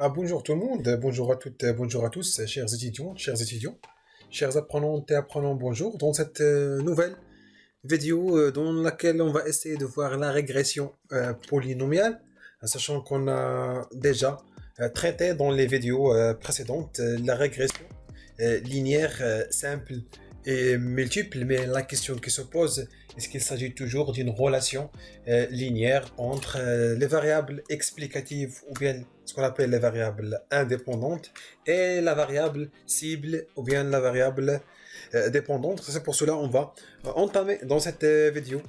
Bonjour tout le monde, bonjour à toutes, bonjour à tous, chers étudiants, chers apprenantes et apprenants, bonjour. Dans cette nouvelle vidéo dans laquelle on va essayer de voir la régression polynomiale, sachant qu'on a déjà traité dans les vidéos précédentes la régression linéaire simple et multiple, mais la question qui se pose, est-ce qu'il s'agit toujours d'une relation linéaire entre les variables explicatives ou bien ce qu'on appelle les variables indépendantes et la variable cible ou bien la variable dépendante. C'est pour cela on va entamer dans cette vidéo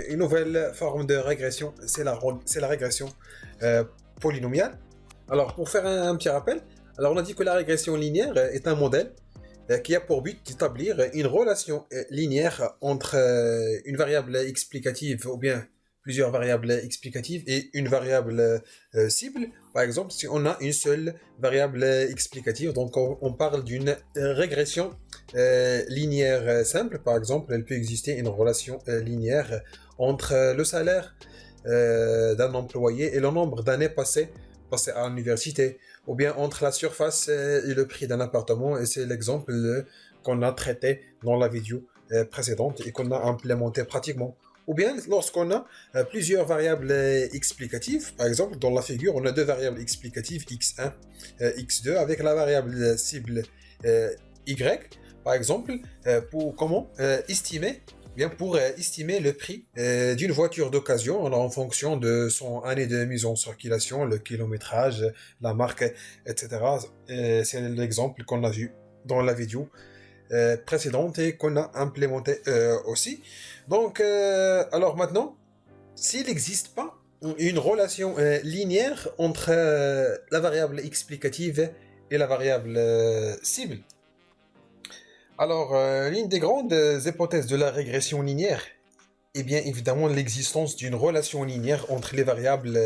une nouvelle forme de régression, c'est la régression euh, polynomiale. Alors pour faire un petit rappel, alors on a dit que la régression linéaire est un modèle qui a pour but d'établir une relation linéaire entre une variable explicative ou bien plusieurs variables explicatives et une variable cible. Par exemple, si on a une seule variable explicative, donc on parle d'une régression linéaire simple. Par exemple, elle peut exister une relation linéaire entre le salaire d'un employé et le nombre d'années passées à l'université, ou bien entre la surface et le prix d'un appartement, et c'est l'exemple qu'on a traité dans la vidéo précédente et qu'on a implémenté pratiquement. Ou bien lorsqu'on a plusieurs variables explicatives, par exemple dans la figure on a deux variables explicatives x1, x2 avec la variable cible y, par exemple pour comment estimer bien pour estimer le prix d'une voiture d'occasion alors, en fonction de son année de mise en circulation, le kilométrage, la marque, etc. C'est l'exemple qu'on a vu dans la vidéo précédente et qu'on a implémenté aussi. Donc, alors maintenant, s'il n'existe pas une relation linéaire entre la variable explicative et la variable cible, alors, l'une des grandes hypothèses de la régression linéaire est bien évidemment l'existence d'une relation linéaire entre les variables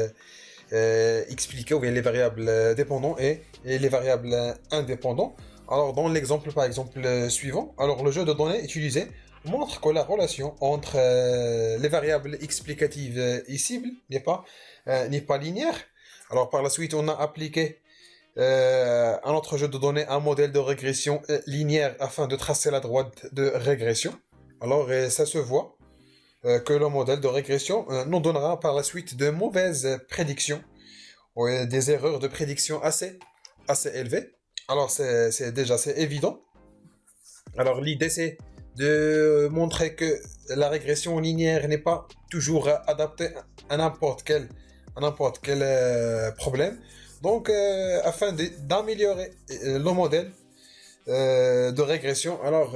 expliquées ou bien les variables dépendantes et les variables indépendantes. Alors, dans l'exemple par exemple suivant, alors le jeu de données utilisé montre que la relation entre les variables explicatives et cibles n'est pas linéaire. Alors, par la suite, on a appliqué un autre jeu de données, un modèle de régression linéaire afin de tracer la droite de régression. Alors, ça se voit que le modèle de régression nous donnera par la suite de mauvaises prédictions, des erreurs de prédiction assez élevées. Alors, c'est évident. Alors, l'idée, c'est de montrer que la régression linéaire n'est pas toujours adaptée à n'importe quel problème. Donc, afin d'améliorer le modèle de régression, alors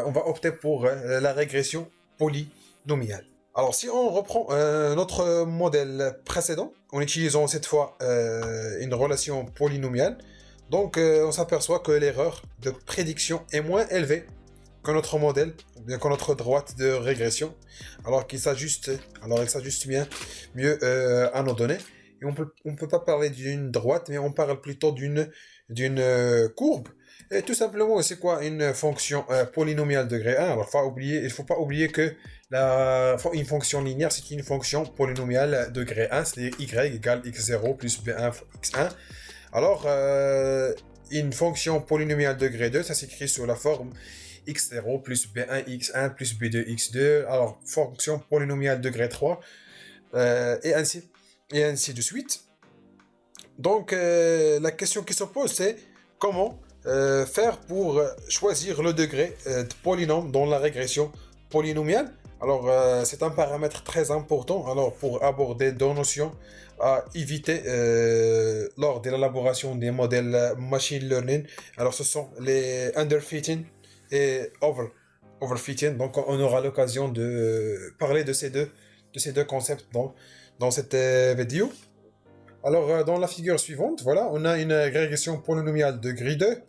on va opter pour la régression polynomiale. Alors, si on reprend notre modèle précédent, en utilisant cette fois une relation polynomiale, donc on s'aperçoit que l'erreur de prédiction est moins élevée que notre modèle, ou bien que notre droite de régression, alors il s'ajuste bien mieux à nos données. Et on peut pas parler d'une droite, mais on parle plutôt d'une courbe. Et tout simplement, c'est quoi une fonction polynomiale degré 1? Alors, il faut pas oublier que une fonction linéaire, c'est une fonction polynomiale degré 1, c'est-à-dire y égale x0 plus b1 x1. Alors, une fonction polynomiale degré 2, ça s'écrit sous la forme x0 plus b1 x1 plus b2 x2. Alors, fonction polynomiale degré 3, et ainsi de suite. Donc, la question qui se pose, c'est comment faire pour choisir le degré de polynôme dans la régression polynomiale. Alors, c'est un paramètre très important. Alors, pour aborder deux notions à éviter lors de l'élaboration des modèles machine learning, alors ce sont les underfitting et overfitting. Donc, on aura l'occasion de parler de ces deux concepts dans cette vidéo. Alors, dans la figure suivante, voilà, on a une régression polynomiale degré 2.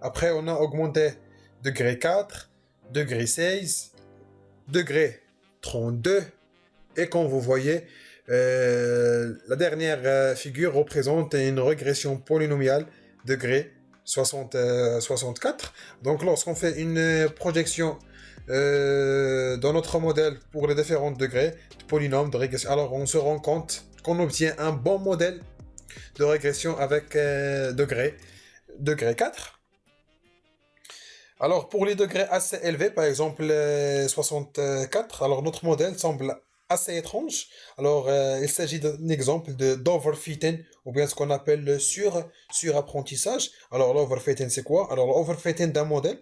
Après, on a augmenté degré 4, degré 16, degré 32. Et comme vous voyez, la dernière figure représente une régression polynomiale degré 64. Donc, lorsqu'on fait une projection dans notre modèle pour les différents degrés de polynômes de régression, alors on se rend compte qu'on obtient un bon modèle de régression avec degré 4. Alors, pour les degrés assez élevés, par exemple 64, alors notre modèle semble assez étrange. Alors, il s'agit d'un exemple de d'overfitting, ou bien ce qu'on appelle le surapprentissage. Alors, l'overfitting, c'est quoi? Alors, l'overfitting d'un modèle,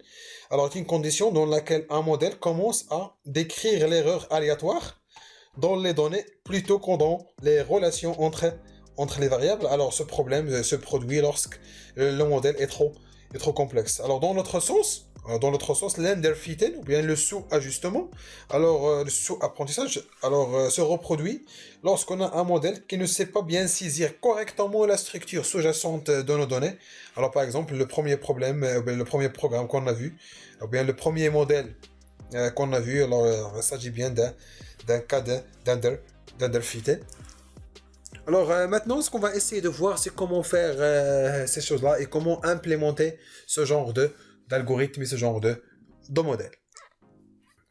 alors, c'est une condition dans laquelle un modèle commence à décrire l'erreur aléatoire dans les données plutôt que dans les relations entre les variables. Alors, ce problème se produit lorsque le modèle est trop complexe. Alors, dans notre sens, l'underfitting, ou bien le sous-ajustement, alors le sous-apprentissage, alors se reproduit lorsqu'on a un modèle qui ne sait pas bien saisir correctement la structure sous-jacente de nos données. Alors, par exemple, le premier problème, le premier programme qu'on a vu, ou bien le premier modèle qu'on a vu, alors il s'agit bien d'un cas d'underfitting. Alors maintenant, ce qu'on va essayer de voir, c'est comment faire ces choses-là et comment implémenter ce genre d'algorithme et ce genre de modèle.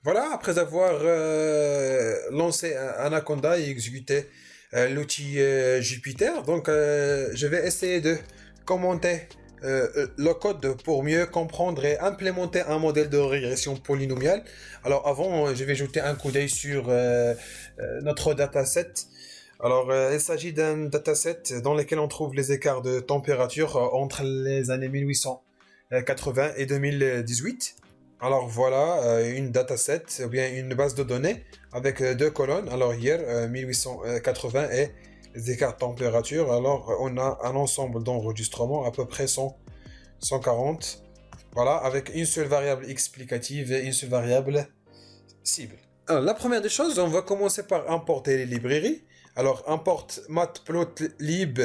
Voilà, après avoir lancé Anaconda et exécuté l'outil Jupyter, donc je vais essayer de commenter le code pour mieux comprendre et implémenter un modèle de régression polynomiale. Alors avant, je vais jeter un coup d'œil sur notre dataset. Alors, il s'agit d'un dataset dans lequel on trouve les écarts de température entre les années 1880 et 2018. Alors voilà, une dataset, ou bien une base de données avec deux colonnes. Alors hier, 1880 et les écarts de température. Alors on a un ensemble d'enregistrements, à peu près 140. Voilà, avec une seule variable explicative et une seule variable cible. Alors, la première des choses, on va commencer par importer les librairies. Alors, importe matplotlib,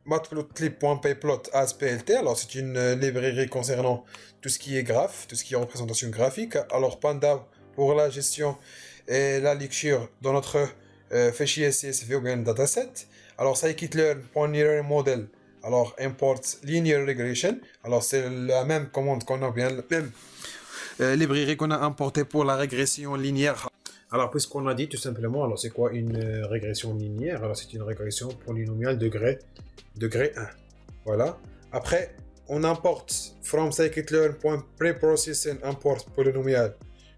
matplotlib.pyplot as plt. Alors, c'est une librairie concernant tout ce qui est graphe, tout ce qui est représentation graphique. Alors, Panda pour la gestion et la lecture dans notre fichier CSV ou bien dataset. Alors, scikit-learn.linear-model. Alors, import linear regression. Alors, c'est la même commande qu'on a, bien la même librairie qu'on a importée pour la régression linéaire. Alors, puisqu'on a dit tout simplement, alors c'est quoi une régression linéaire? Alors, c'est une régression polynomiale degré 1. Voilà. Après, on importe from scikit-learn.preprocessing import polynomial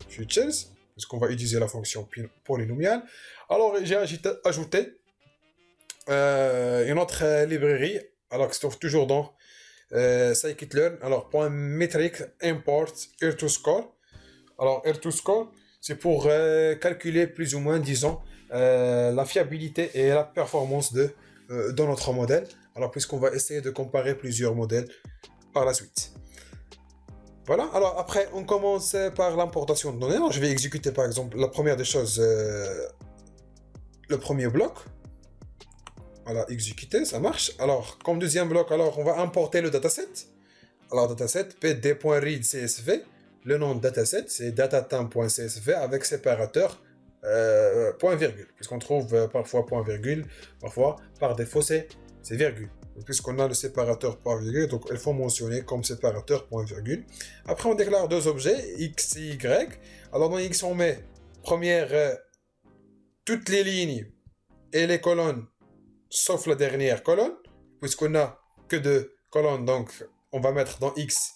features, puisqu'on va utiliser la fonction polynomiale. Alors, j'ai ajouté une autre librairie, alors qui se trouve toujours dans scikit-learn. Alors, .metric import R2score. Alors, R2score, c'est pour calculer plus ou moins, disons, la fiabilité et la performance de notre modèle. Alors, puisqu'on va essayer de comparer plusieurs modèles par la suite. Voilà, alors après, on commence par l'importation de données. Alors, je vais exécuter, par exemple, la première des choses, le premier bloc. Voilà, exécuter, ça marche. Alors, comme deuxième bloc, alors, on va importer le dataset. Alors, dataset, pd.read csv. Le nom de dataset, c'est datatim.csv avec séparateur point virgule. Puisqu'on trouve parfois point virgule, parfois par défaut c'est virgule. Puisqu'on a le séparateur point virgule, donc il faut mentionner comme séparateur point virgule. Après on déclare deux objets, x et y. Alors dans x on met première toutes les lignes et les colonnes sauf la dernière colonne. Puisqu'on a que deux colonnes, donc on va mettre dans x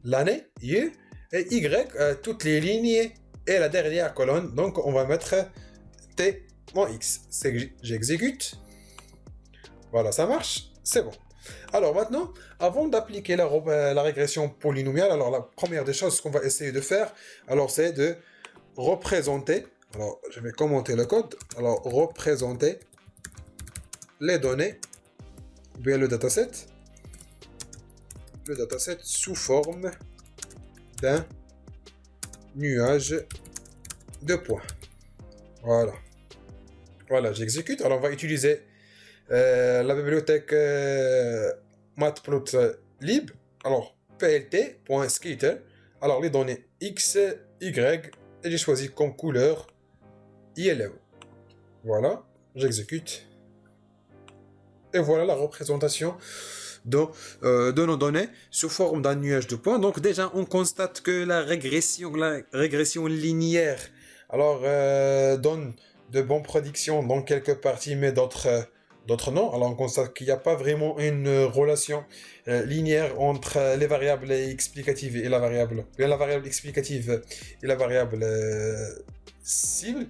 l'année, year. Et Y, toutes les lignes et la dernière colonne. Donc, on va mettre T en X. J'exécute. Voilà, ça marche. C'est bon. Alors maintenant, avant d'appliquer la régression polynomiale, alors la première des choses qu'on va essayer de faire, alors c'est de représenter. Alors, je vais commenter le code. Alors, représenter les données, ou bien le dataset. Le dataset sous forme d'un nuage de points. Voilà. Voilà, j'exécute. Alors, on va utiliser la bibliothèque matplotlib. Alors, plt.skater. Alors, les données x, y, et j'ai choisi comme couleur yellow. Voilà, j'exécute. Et voilà la représentation de nos données sous forme d'un nuage de points. Donc déjà, on constate que la régression linéaire alors donne de bonnes prédictions dans quelques parties, mais d'autres d'autres non. Alors on constate qu'il n'y a pas vraiment une relation linéaire entre les variables explicatives et la variable explicative et la variable cible.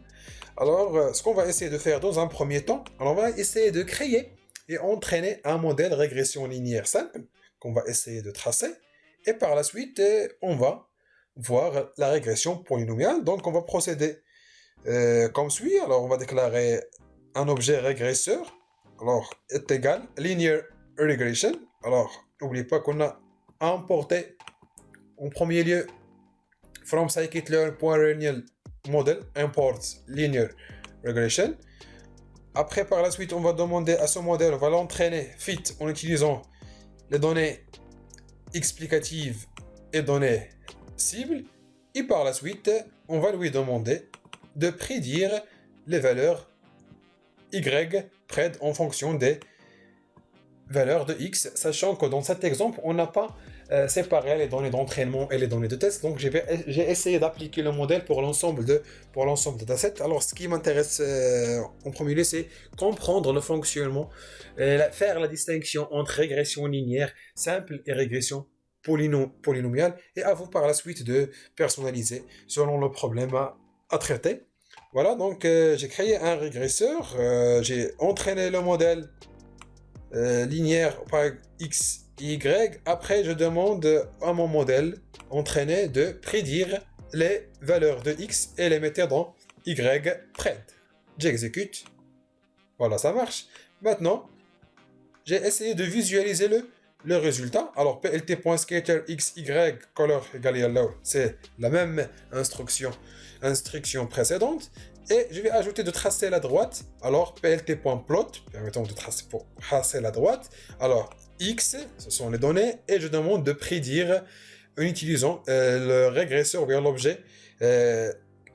Alors ce qu'on va essayer de faire dans un premier temps, alors on va essayer de créer et entraîner un modèle régression linéaire simple qu'on va essayer de tracer. Et par la suite, on va voir la régression polynomiale. Donc on va procéder comme suit. Alors on va déclarer un objet régresseur. Alors est égal linear regression. Alors n'oubliez pas qu'on a importé en premier lieu from scikit-learn.renal model import linear regression. Après par la suite on va demander à ce modèle, on va l'entraîner fit en utilisant les données explicatives et données cibles. Et par la suite on va lui demander de prédire les valeurs y près en fonction des valeurs de x, sachant que dans cet exemple, on n'a pas séparé les données d'entraînement et les données de test. Donc, j'ai essayé d'appliquer le modèle pour l'ensemble de datasets. Alors, ce qui m'intéresse en premier lieu, c'est comprendre le fonctionnement, faire la distinction entre régression linéaire simple et régression polynomiale, et à vous par la suite de personnaliser selon le problème à traiter. Voilà, donc j'ai créé un régresseur, j'ai entraîné le modèle linéaire par x, y. Après, je demande à mon modèle entraîné de prédire les valeurs de x et les mettre dans y près. J'exécute. Voilà, ça marche. Maintenant, j'ai essayé de visualiser le résultat. Alors, plt.scatter x, y, color égale yellow, c'est la même instruction précédente. Et je vais ajouter de tracer la droite. Alors, plt.plot, permettons de tracer pour tracer la droite. Alors, x, ce sont les données, et je demande de prédire en utilisant le régresseur ou bien l'objet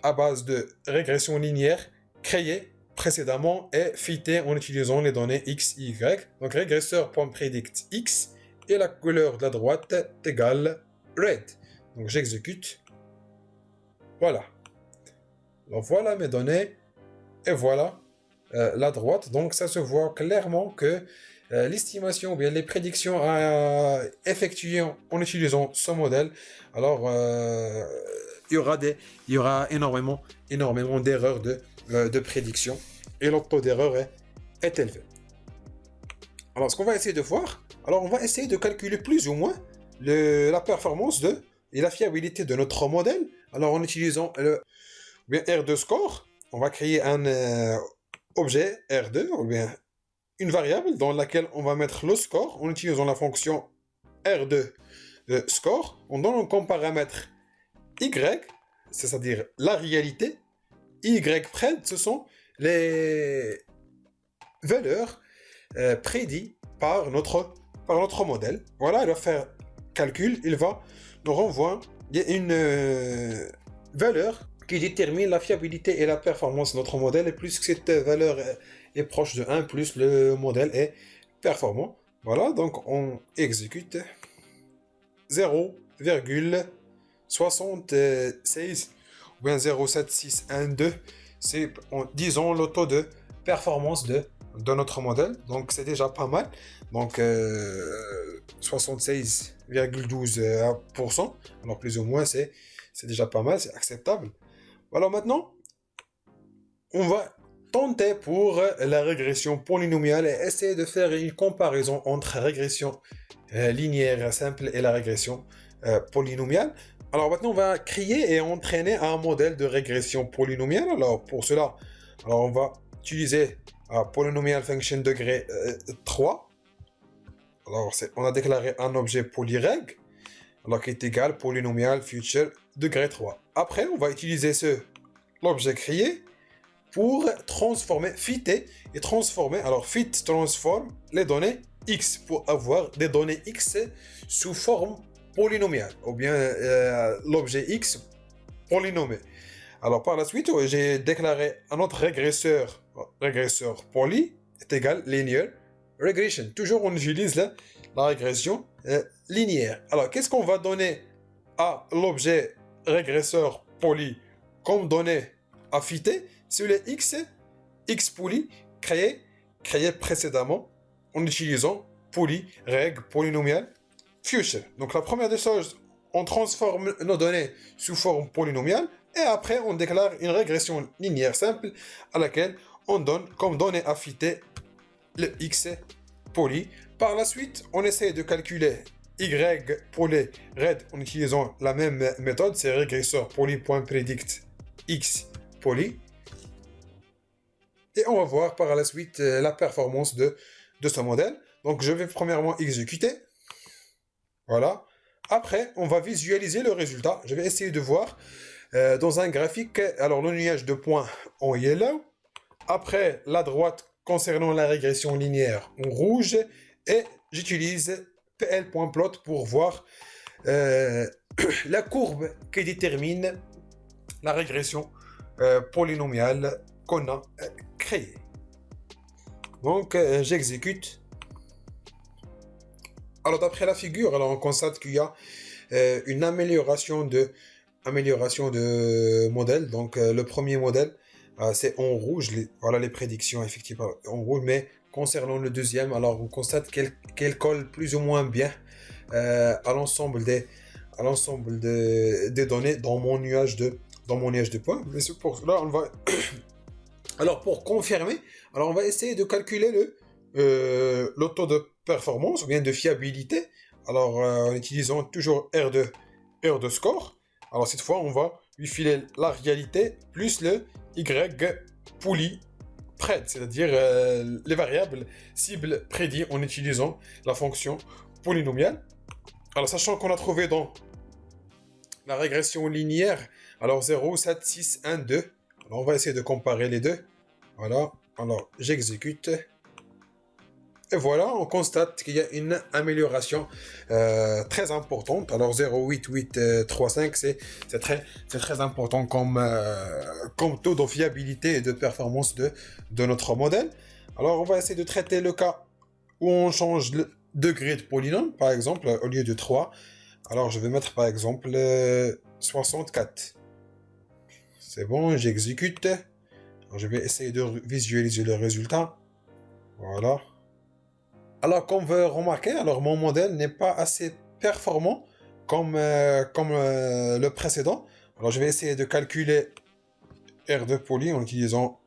à base de régression linéaire créé précédemment et fité en utilisant les données x, y. Donc, régresseur.predict x et la couleur de la droite est égale red. Donc, j'exécute. Voilà. Alors voilà mes données, et voilà la droite. Donc ça se voit clairement que l'estimation ou bien les prédictions à effectuer en utilisant ce modèle, alors il y aura énormément d'erreurs de prédiction, et le taux d'erreur est élevé. Alors ce qu'on va essayer de voir, alors on va essayer de calculer plus ou moins la performance et la fiabilité de notre modèle, alors en utilisant ou bien R2 score, on va créer un objet R2, ou bien une variable dans laquelle on va mettre le score en utilisant la fonction R2 score. On donne comme paramètre Y, c'est-à-dire la réalité. Y près, ce sont les valeurs prédites par notre modèle. Voilà, il va faire calcul, il va nous renvoyer une valeur qui détermine la fiabilité et la performance de notre modèle, et plus que cette valeur est proche de 1, plus le modèle est performant. Voilà, donc on exécute 0,76 ou bien 0,7612, c'est, disons, le taux de performance de notre modèle, donc c'est déjà pas mal. Donc 76,12%, alors plus ou moins c'est déjà pas mal, c'est acceptable. Alors maintenant, on va tenter pour la régression polynomiale et essayer de faire une comparaison entre la régression linéaire simple et la régression polynomiale. Alors maintenant, on va créer et entraîner un modèle de régression polynomiale. Alors pour cela, alors on va utiliser polynomial function degré 3. Alors on a déclaré un objet polyreg, alors qui est égal polynomial future degré 3. Après, on va utiliser l'objet créé pour transformer, fitter et transformer. Alors, fit transforme les données x pour avoir des données x sous forme polynomiale, ou bien l'objet x polynomé. Alors, par la suite, j'ai déclaré un autre régresseur poly est égal linear regression. Toujours, on utilise la régression linéaire. Alors, qu'est-ce qu'on va donner à l'objet régresseur poly comme donnée à fitter? C'est le x poly créé créé précédemment en utilisant règle polynomiale, future. Donc la première des choses, on transforme nos données sous forme polynomiale et après on déclare une régression linéaire simple à laquelle on donne comme donnée affitée le x poly. Par la suite, on essaie de calculer y poly red en utilisant la même méthode, c'est régresseur poly.predict x poly. Et on va voir par la suite la performance de ce modèle. Donc je vais premièrement exécuter. Voilà. Après, on va visualiser le résultat. Je vais essayer de voir dans un graphique, alors le nuage de points en yellow. Après, la droite concernant la régression linéaire en rouge. Et j'utilise pl.plot pour voir la courbe qui détermine la régression polynomiale qu'on a créée. Donc, j'exécute. Alors, d'après la figure, alors, on constate qu'il y a une amélioration de modèle. Donc, le premier modèle, c'est en rouge. Voilà les prédictions effectivement en rouge. Mais concernant le deuxième, alors, on constate qu'elle colle plus ou moins bien à l'ensemble des données dans mon nuage de points. Mais c'est pour cela, on va... Alors, pour confirmer, alors on va essayer de calculer le taux de performance ou bien de fiabilité. Alors, en utilisant toujours R de score. Alors, cette fois, on va lui filer la réalité plus le Y poly pred, c'est-à-dire les variables cibles prédits en utilisant la fonction polynomiale. Alors, sachant qu'on a trouvé dans la régression linéaire, alors 0, 7, 6, 1, 2. Alors, on va essayer de comparer les deux. Voilà. Alors, j'exécute. Et voilà, on constate qu'il y a une amélioration très importante. Alors, 0,8835, c'est très important comme taux de fiabilité et de performance de notre modèle. Alors, on va essayer de traiter le cas où on change le degré de polynôme, par exemple, au lieu de 3. Alors, je vais mettre, par exemple, 64. C'est bon, j'exécute. Je vais essayer de visualiser le résultat. Voilà. Alors, comme vous remarquez, alors mon modèle n'est pas assez performant comme le précédent. Alors, je vais essayer de calculer R de poly en utilisant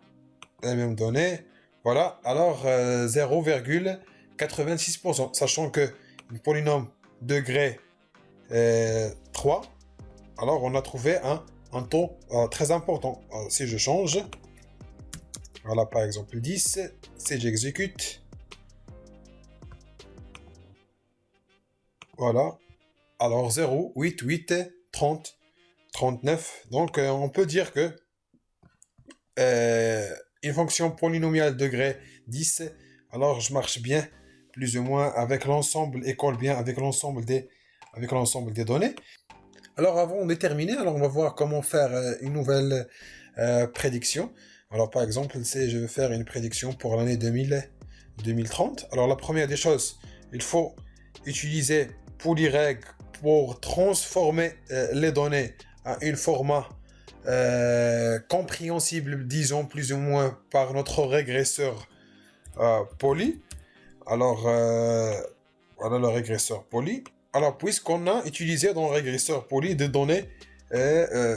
les mêmes données. Voilà. Alors, 0,86%. Sachant que le polynôme degré 3, alors on a trouvé un taux très important. Alors, si je change, voilà, par exemple 10, si j'exécute, voilà, alors 0, 8, 8, 30, 39. Donc, on peut dire que une fonction polynomiale degré 10, alors je marche bien, plus ou moins, avec l'ensemble, et colle bien avec l'ensemble des données. Alors, avant de terminer, alors on va voir comment faire une nouvelle prédiction. Alors, par exemple, si je veux faire une prédiction pour l'année 2030, alors la première des choses, il faut utiliser polyreg pour transformer les données à un format compréhensible, disons plus ou moins, par notre régresseur poly. Alors, voilà le régresseur poly. Alors, puisqu'on a utilisé dans le régresseur poly des données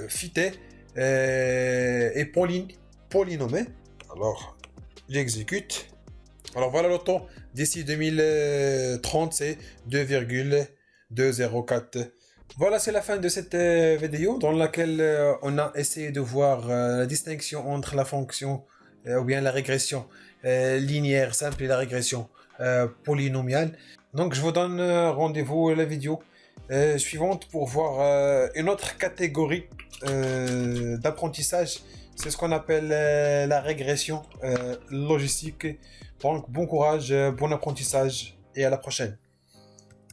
fitées et polynomées, alors j'exécute. Alors voilà le taux d'ici 2030, c'est 2,204. Voilà, c'est la fin de cette vidéo dans laquelle on a essayé de voir la distinction entre la fonction ou bien la régression linéaire simple et la régression polynomiale. Donc je vous donne rendez-vous à la vidéo suivante pour voir une autre catégorie d'apprentissage. C'est ce qu'on appelle la régression logistique. Donc bon courage, bon apprentissage et à la prochaine.